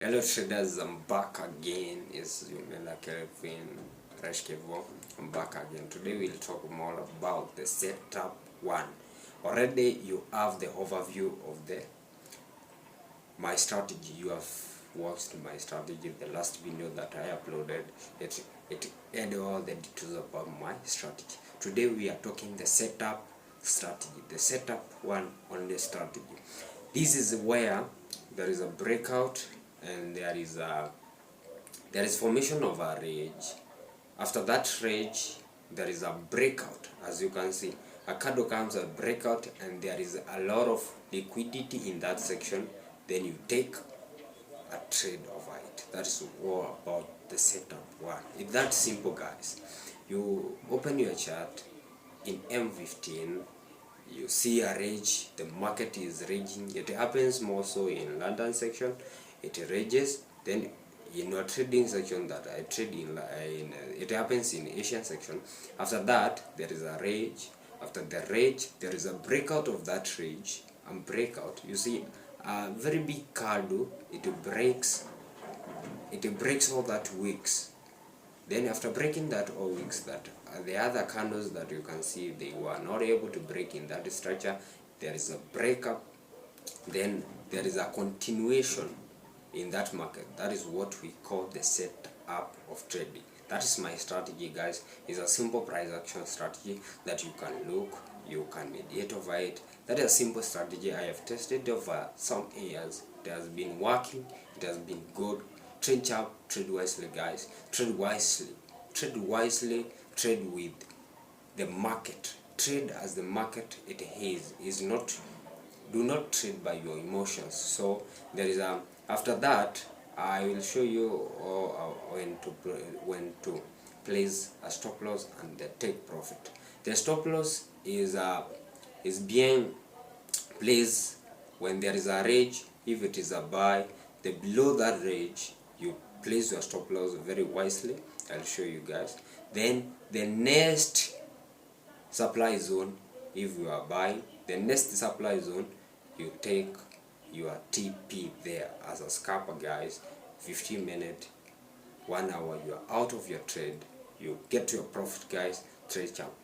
Hello traders, I'm back again. It's Yumela Kelvin Reshkevo. I'm back again. Today we'll talk more about the setup one. Already you have the overview of my strategy. You have watched my strategy, the last video that I uploaded. It had all the details about my strategy. Today we are talking the setup strategy, the setup one on the strategy. This is where there is a breakout and there is formation of a range. After that range there is a breakout. As you can see, a candle comes a breakout and there is a lot of liquidity in that section, then you take a trade over it. That is all about the setup one. It's that simple, guys. You open your chart in M15, you see a range, the market is raging. It happens more so in London section. It rages, then in a trading section that I trade in, it happens in Asian section. After that there is a rage. After the rage there is a breakout of that rage and breakout. You see a very big candle, it breaks all that wicks. Then after breaking that all wicks, that the other candles that you can see, they were not able to break in that structure. There is a breakup, then there is a continuation in that market. That is what we call the setup of trading. That is my strategy, guys. It's a simple price action strategy that you can look, you can mediate over it. That is a simple strategy I have tested over some years. It has been working, it has been good. Trade sharp, trade wisely, guys. Trade wisely, trade wisely, trade with the market. Trade as the market it is not. Do not trade by your emotions. So there is a after that I will show you when to place a stop loss and the take profit. The stop loss is being placed when there is a range. If it is a buy, the below that range you place your stop loss very wisely. I'll show you guys. Then the next supply zone, if you are buying, the next supply zone you take your TP there as a scalper, guys. 15 minutes, 1 hour, you are out of your trade. You get your profit, guys. Trade sharp.